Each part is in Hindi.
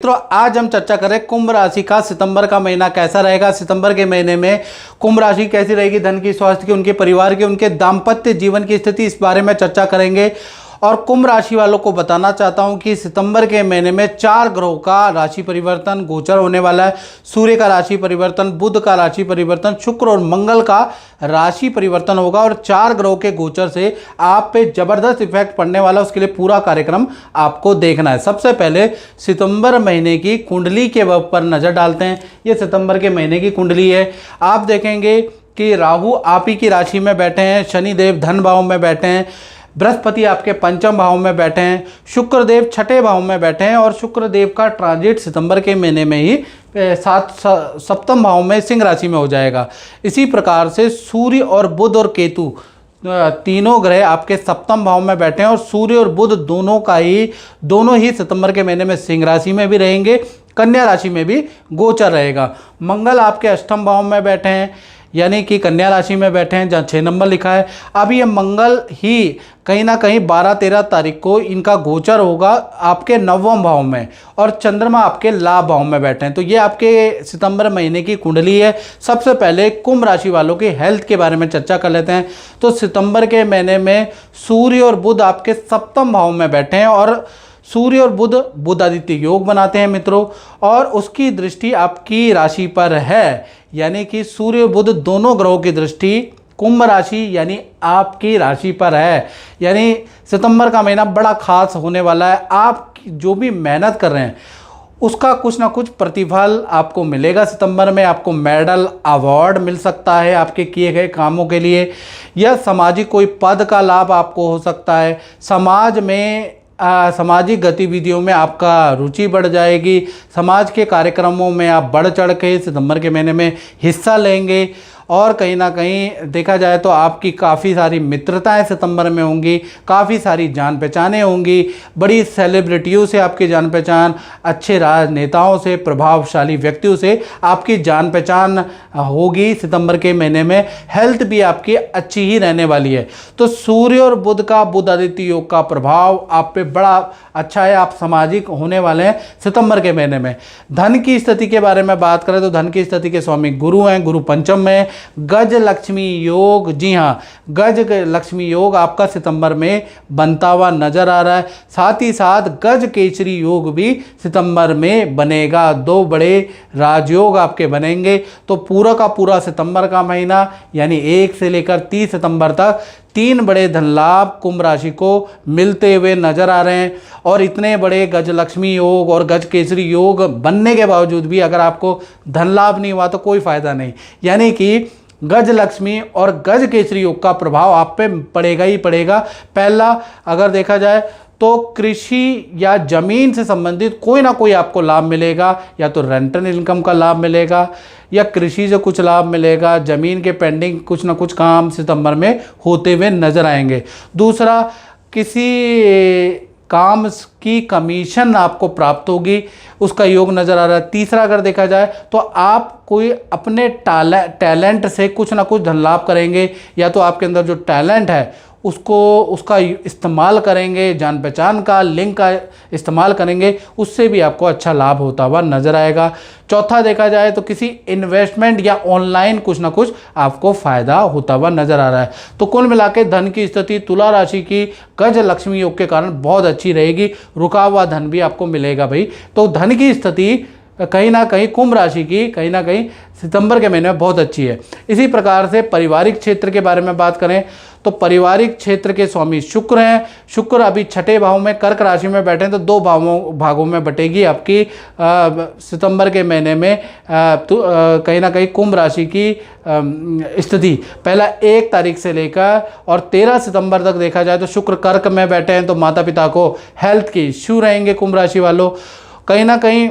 मित्रों, आज हम चर्चा करें कुंभ राशि का सितंबर का महीना कैसा रहेगा। सितंबर के महीने में कुंभ राशि कैसी रहेगी, धन की, स्वास्थ्य की, उनके परिवार की, उनके दाम्पत्य जीवन की स्थिति, इस बारे में चर्चा करेंगे। और कुंभ राशि वालों को बताना चाहता हूं कि सितंबर के महीने में 4 ग्रहों का राशि परिवर्तन गोचर होने वाला है। सूर्य का राशि परिवर्तन, बुध का राशि परिवर्तन, शुक्र और मंगल का राशि परिवर्तन होगा और 4 ग्रहों के गोचर से आप पे जबरदस्त इफेक्ट पड़ने वाला है। उसके लिए पूरा कार्यक्रम आपको देखना है। सबसे पहले सितंबर महीने की कुंडली के ऊपर नजर डालते हैं। ये सितंबर के महीने की कुंडली है। आप देखेंगे कि राहु आप ही की राशि में बैठे हैं, शनिदेव धन भाव में बैठे हैं, बृहस्पति आपके पंचम भाव में बैठे हैं, शुक्रदेव छठे भाव में बैठे हैं और शुक्रदेव का ट्रांजिट सितंबर के महीने में ही सप्तम भाव में सिंह राशि में हो जाएगा। इसी प्रकार से सूर्य और बुध और केतु तीनों ग्रह आपके सप्तम भाव में बैठे हैं और सूर्य और बुध दोनों ही सितंबर के महीने में सिंह राशि में भी रहेंगे, कन्या राशि में भी गोचर रहेगा। मंगल आपके अष्टम भाव में बैठे हैं, यानी कि कन्या राशि में बैठे हैं, जहाँ 6 नंबर लिखा है। अब ये मंगल ही कहीं ना कहीं 12-13 तारीख को इनका गोचर होगा आपके 9वें भाव में और चंद्रमा आपके लाभ भाव में बैठे हैं। तो ये आपके सितंबर महीने की कुंडली है। सबसे पहले कुंभ राशि वालों की हेल्थ के बारे में चर्चा कर लेते हैं। तो सितंबर के महीने में सूर्य और बुध आपके सप्तम भाव में बैठे हैं और सूर्य और बुध आदित्य योग बनाते हैं मित्रों, और उसकी दृष्टि आपकी राशि पर है, यानी कि सूर्य और बुध दोनों ग्रहों की दृष्टि कुंभ राशि यानी आपकी राशि पर है। यानी सितंबर का महीना बड़ा खास होने वाला है। आप जो भी मेहनत कर रहे हैं उसका कुछ ना कुछ प्रतिफल आपको मिलेगा। सितंबर में आपको मेडल, अवार्ड मिल सकता है आपके किए गए कामों के लिए, या सामाजिक कोई पद का लाभ आपको हो सकता है। समाज में सामाजिक गतिविधियों में आपका रुचि बढ़ जाएगी। समाज के कार्यक्रमों में आप बढ़ चढ़ के सितंबर के महीने में हिस्सा लेंगे और कहीं ना कहीं देखा जाए तो आपकी काफ़ी सारी मित्रताएं सितंबर में होंगी, काफ़ी सारी जान पहचानें होंगी, बड़ी सेलिब्रिटियों से आपकी जान पहचान, अच्छे राजनेताओं से, प्रभावशाली व्यक्तियों से आपकी जान पहचान होगी सितंबर के महीने में। हेल्थ भी आपकी अच्छी ही रहने वाली है। तो सूर्य और बुध का, बुध आदित्य योग का प्रभाव आप पे बड़ा अच्छा है। आप सामाजिक होने वाले हैं सितंबर के महीने में। धन की स्थिति के बारे में बात करें तो धन की स्थिति के स्वामी गुरु हैं, गुरु पंचम में। गज लक्ष्मी योग, जी हाँ, गज लक्ष्मी योग आपका सितंबर में बनता हुआ नजर आ रहा है। साथ ही साथ गज केसरी योग भी सितंबर में बनेगा। 2 बड़े राजयोग आपके बनेंगे। तो पूरा का पूरा सितंबर का महीना यानी 1 से लेकर 30 सितंबर तक 3 बड़े धन लाभ कुंभ राशि को मिलते हुए नजर आ रहे हैं। और इतने बड़े गज लक्ष्मी योग और गज केसरी योग बनने के बावजूद भी अगर आपको धन लाभ नहीं हुआ तो कोई फायदा नहीं। यानी कि गज लक्ष्मी और गज केसरी योग का प्रभाव आप पे पड़ेगा ही पड़ेगा। पहला अगर देखा जाए तो कृषि या जमीन से संबंधित कोई ना कोई आपको लाभ मिलेगा, या तो रेंटल इनकम का लाभ मिलेगा या कृषि से कुछ लाभ मिलेगा। जमीन के पेंडिंग कुछ ना कुछ काम सितंबर में होते हुए नजर आएंगे। दूसरा, किसी काम की कमीशन आपको प्राप्त होगी, उसका योग नज़र आ रहा है। तीसरा अगर देखा जाए तो आप कोई अपने टैलेंट से कुछ ना कुछ धन लाभ करेंगे, या तो आपके अंदर जो टैलेंट है उसका इस्तेमाल करेंगे, जान पहचान का लिंक का इस्तेमाल करेंगे, उससे भी आपको अच्छा लाभ होता हुआ नजर आएगा। चौथा देखा जाए तो किसी इन्वेस्टमेंट या ऑनलाइन कुछ ना कुछ आपको फायदा होता हुआ नजर आ रहा है। तो कुल मिला के धन की स्थिति तुला राशि की गज लक्ष्मी योग के कारण बहुत अच्छी रहेगी। रुका हुआ धन भी आपको मिलेगा भाई। तो धन की स्थिति कहीं ना कहीं कुंभ राशि की कहीं ना कहीं सितंबर के महीने में बहुत अच्छी है। इसी प्रकार से पारिवारिक क्षेत्र के बारे में बात करें तो पारिवारिक क्षेत्र के स्वामी शुक्र हैं। शुक्र अभी छठे भाव में कर्क राशि में बैठे हैं, तो 2 भागों में बटेगी आपकी सितंबर के महीने में कहीं ना कहीं कुंभ राशि की स्थिति। पहला 1 तारीख से लेकर और 13 सितंबर तक देखा जाए तो शुक्र कर्क में बैठे हैं, तो माता पिता को हेल्थ के इश्यू रहेंगे कुंभ राशि वालों। कहीं ना कहीं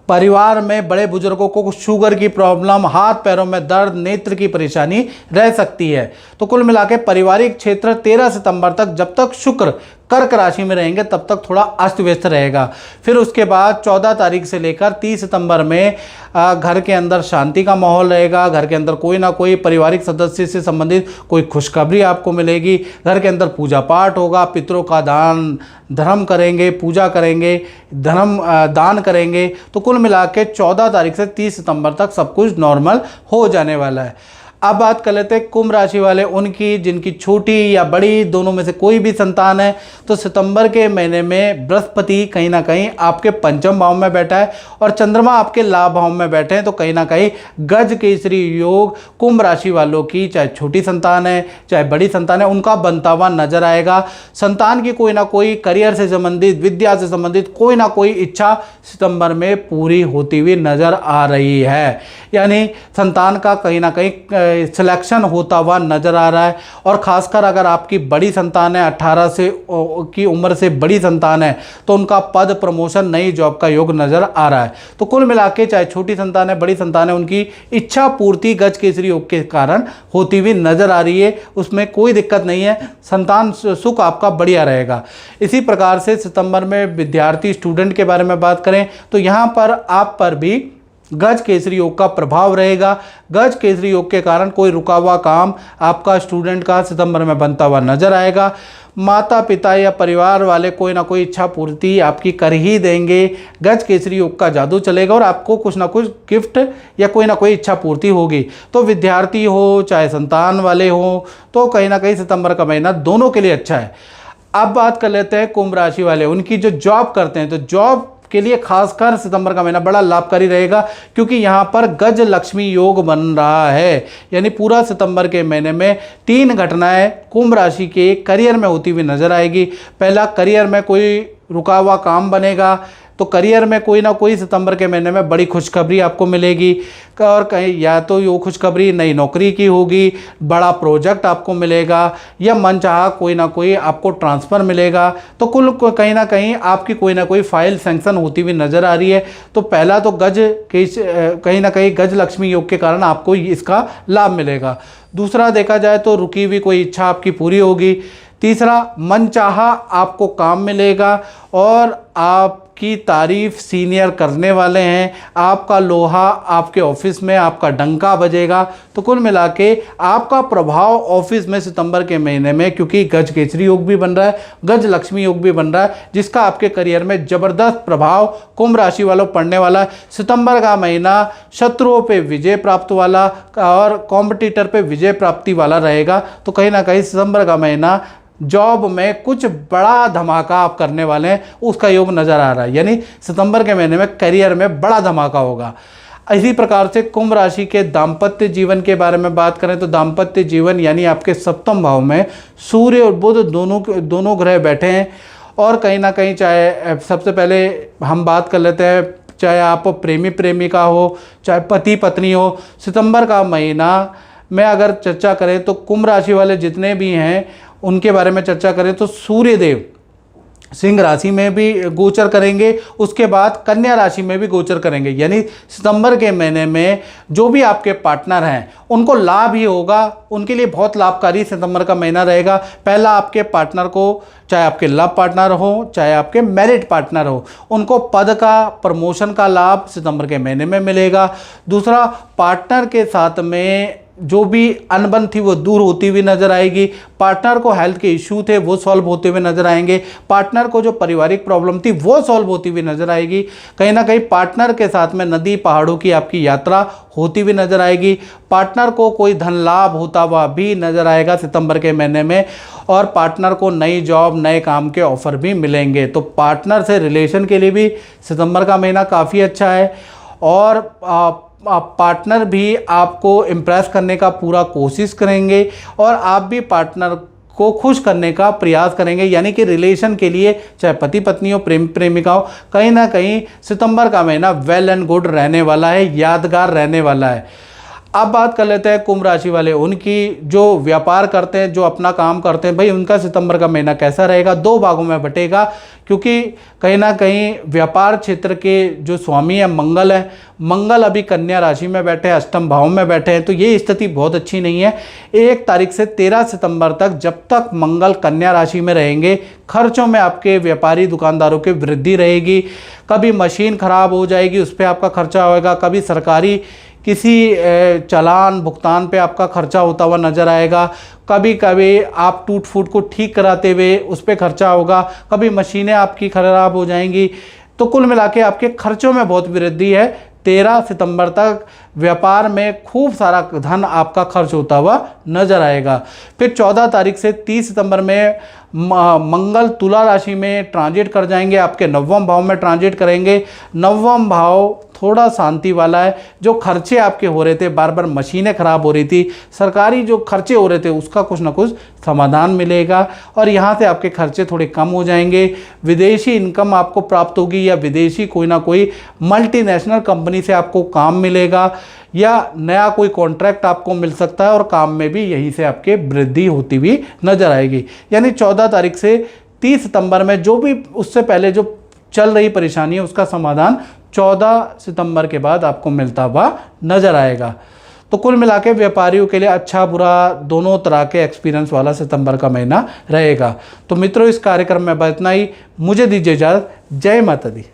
परिवार में बड़े बुजुर्गों को शुगर की प्रॉब्लम, हाथ पैरों में दर्द, नेत्र की परेशानी रह सकती है। तो कुल मिला के पारिवारिक क्षेत्र 13 सितंबर तक, जब तक शुक्र कर्क राशि में रहेंगे तब तक थोड़ा अस्त व्यस्त रहेगा। फिर उसके बाद 14 तारीख से लेकर 30 सितंबर में घर के अंदर शांति का माहौल रहेगा। घर के अंदर कोई ना कोई पारिवारिक सदस्य से संबंधित कोई खुशखबरी आपको मिलेगी। घर के अंदर पूजा पाठ होगा, पितरों का दान धर्म करेंगे, पूजा करेंगे, धर्म दान करेंगे। तो कुल मिला के 14 तारीख से 30 सितंबर तक सब कुछ नॉर्मल हो जाने वाला है। अब बात कर लेते हैं कुंभ राशि वाले, उनकी जिनकी छोटी या बड़ी दोनों में से कोई भी संतान है। तो सितंबर के महीने में बृहस्पति कहीं ना कहीं आपके पंचम भाव में बैठा है और चंद्रमा आपके लाभ भाव में बैठे हैं। तो कहीं ना कहीं गज केसरी योग कुंभ राशि वालों की, चाहे छोटी संतान है चाहे बड़ी संतान है, उनका बनता हुआ नजर आएगा। संतान की कोई ना कोई करियर से संबंधित, विद्या से संबंधित कोई ना कोई इच्छा सितंबर में पूरी होती हुई नजर आ रही है। यानी संतान का कहीं ना कहीं सिलेक्शन होता हुआ नजर आ रहा है। और खासकर अगर आपकी बड़ी संतान है, 18 से की उम्र से बड़ी संतान है, तो उनका पद प्रमोशन, नई जॉब का योग नजर आ रहा है। तो कुल मिला के चाहे छोटी संतान है बड़ी संतान है, उनकी इच्छा पूर्ति गज केसरी योग के कारण होती हुई नजर आ रही है। उसमें कोई दिक्कत नहीं है, संतान सुख आपका बढ़िया रहेगा। इसी प्रकार से सितंबर में विद्यार्थी स्टूडेंट के बारे में बात करें तो यहाँ पर आप पर भी गज केसरी योग का प्रभाव रहेगा। गज केसरी योग के कारण कोई रुका हुआ काम आपका स्टूडेंट का सितंबर में बनता हुआ नजर आएगा। माता पिता या परिवार वाले कोई ना कोई इच्छा पूर्ति आपकी कर ही देंगे। गज केसरी योग का जादू चलेगा और आपको कुछ ना कुछ गिफ्ट या कोई ना कोई इच्छा पूर्ति होगी। तो विद्यार्थी हो चाहे संतान वाले हो, तो कहीं ना कहीं सितंबर का महीना दोनों के लिए अच्छा है। अब बात कर लेते हैं कुंभ राशि वाले, उनकी जो जॉब करते हैं, तो जॉब के लिए खासकर सितंबर का महीना बड़ा लाभकारी रहेगा, क्योंकि यहाँ पर गज लक्ष्मी योग बन रहा है। यानी पूरा सितंबर के महीने में 3 घटनाएं कुंभ राशि के करियर में होती हुई नजर आएगी। पहला, करियर में कोई रुका हुआ काम बनेगा। तो करियर में कोई ना कोई सितंबर के महीने में बड़ी खुशखबरी आपको मिलेगी। और कहीं या तो ये खुशखबरी नई नौकरी की होगी, बड़ा प्रोजेक्ट आपको मिलेगा, या मनचाहा कोई ना कोई आपको ट्रांसफ़र मिलेगा। तो कुल कहीं ना कहीं आपकी कोई ना कोई फाइल सैंक्शन होती हुई नज़र आ रही है। तो पहला तो कहीं ना कहीं गज लक्ष्मी योग के कारण आपको इसका लाभ मिलेगा। दूसरा, देखा जाए तो रुकी हुई कोई इच्छा आपकी पूरी होगी। तीसरा, मनचाहा आपको काम मिलेगा और आपकी तारीफ सीनियर करने वाले हैं। आपका लोहा आपके ऑफिस में, आपका डंका बजेगा। तो कुल मिला के आपका प्रभाव ऑफिस में सितंबर के महीने में, क्योंकि गज केसरी योग भी बन रहा है, गज लक्ष्मी योग भी बन रहा है, जिसका आपके करियर में जबरदस्त प्रभाव कुंभ राशि वालों पड़ने वाला है। सितंबर का महीना शत्रुओं पे विजय प्राप्त वाला और कॉम्पिटिटर पे विजय प्राप्ति वाला रहेगा। तो कहीं ना कहीं सितंबर का महीना जॉब में कुछ बड़ा धमाका आप करने वाले हैं, उसका योग नज़र आ रहा है। यानी सितंबर के महीने में करियर में बड़ा धमाका होगा। इसी प्रकार से कुंभ राशि के दाम्पत्य जीवन के बारे में बात करें तो दाम्पत्य जीवन यानी आपके सप्तम भाव में सूर्य और बुध दोनों ग्रह बैठे हैं। और कहीं ना कहीं, चाहे सबसे पहले हम बात कर लेते हैं, चाहे आप प्रेमी प्रेमिका हो, चाहे पति पत्नी हो, सितंबर का महीना में अगर चर्चा करें तो कुंभ राशि वाले जितने भी हैं उनके बारे में चर्चा करें तो सूर्यदेव सिंह राशि में भी गोचर करेंगे, उसके बाद कन्या राशि में भी गोचर करेंगे। यानी सितंबर के महीने में जो भी आपके पार्टनर हैं उनको लाभ ही होगा, उनके लिए बहुत लाभकारी सितंबर का महीना रहेगा। पहला, आपके पार्टनर को, चाहे आपके लव पार्टनर हो चाहे आपके मैरिड पार्टनर हो, उनको पद का, प्रमोशन का लाभ सितंबर के महीने में मिलेगा। दूसरा, पार्टनर के साथ में जो भी अनबन थी वो दूर होती हुई नजर आएगी। पार्टनर को हेल्थ के इशू थे वो सॉल्व होते हुए नजर आएंगे। पार्टनर को जो पारिवारिक प्रॉब्लम थी वो सॉल्व होती हुई नजर आएगी। कहीं ना कहीं पार्टनर के साथ में नदी पहाड़ों की आपकी यात्रा होती हुई नजर आएगी। पार्टनर को कोई धन लाभ होता हुआ भी नजर आएगा सितंबर के महीने में। और पार्टनर को नई जॉब, नए काम के ऑफर भी मिलेंगे। तो पार्टनर से रिलेशन के लिए भी सितंबर का महीना काफ़ी अच्छा है। और पार्टनर भी आपको इम्प्रेस करने का पूरा कोशिश करेंगे और आप भी पार्टनर को खुश करने का प्रयास करेंगे। यानी कि रिलेशन के लिए, चाहे पति पत्नी हो, प्रेम प्रेमिका हो, कहीं ना कहीं सितंबर का महीना वेल एंड गुड रहने वाला है, यादगार रहने वाला है। अब बात कर लेते हैं कुंभ राशि वाले, उनकी जो व्यापार करते हैं, जो अपना काम करते हैं, भाई उनका सितंबर का महीना कैसा रहेगा। दो भागों में बटेगा, क्योंकि कहीं ना कहीं व्यापार क्षेत्र के जो स्वामी है मंगल है, मंगल अभी कन्या राशि में बैठे हैं, अष्टम भाव में बैठे हैं, तो ये स्थिति बहुत अच्छी नहीं है। 1 तारीख से 13 सितंबर तक जब तक मंगल कन्या राशि में रहेंगे, खर्चों में आपके व्यापारी दुकानदारों की वृद्धि रहेगी। कभी मशीन खराब हो जाएगी, उस पर आपका खर्चा होएगा, कभी सरकारी किसी चालान भुगतान पे आपका खर्चा होता हुआ नजर आएगा, कभी कभी आप टूट फूट को ठीक कराते हुए उस पर खर्चा होगा, कभी मशीनें आपकी खराब हो जाएंगी। तो कुल मिला के आपके खर्चों में बहुत वृद्धि है। 13 सितंबर तक व्यापार में खूब सारा धन आपका खर्च होता हुआ नजर आएगा। फिर 14 तारीख से 30 सितंबर में मंगल तुला राशि में ट्रांजिट कर जाएंगे, आपके 9वें भाव में ट्रांजिट करेंगे। 9वां भाव थोड़ा शांति वाला है। जो खर्चे आपके हो रहे थे, बार बार मशीनें खराब हो रही थी, सरकारी जो खर्चे हो रहे थे, उसका कुछ ना कुछ समाधान मिलेगा और यहाँ से आपके खर्चे थोड़े कम हो जाएंगे। विदेशी इनकम आपको प्राप्त होगी या विदेशी कोई ना कोई मल्टीनेशनल कंपनी से आपको काम मिलेगा या नया कोई कॉन्ट्रैक्ट आपको मिल सकता है और काम में भी यहीं से आपके वृद्धि होती हुई नजर आएगी। यानी 14 तारीख से 30 सितंबर में जो भी उससे पहले जो चल रही परेशानी है, उसका समाधान 14 सितंबर के बाद आपको मिलता हुआ नजर आएगा। तो कुल मिला के व्यापारियों के लिए अच्छा बुरा दोनों तरह के एक्सपीरियंस वाला सितंबर का महीना रहेगा। तो मित्रों, इस कार्यक्रम में बस इतना ही। मुझे दीजिए इजाज़त। जय माता दी।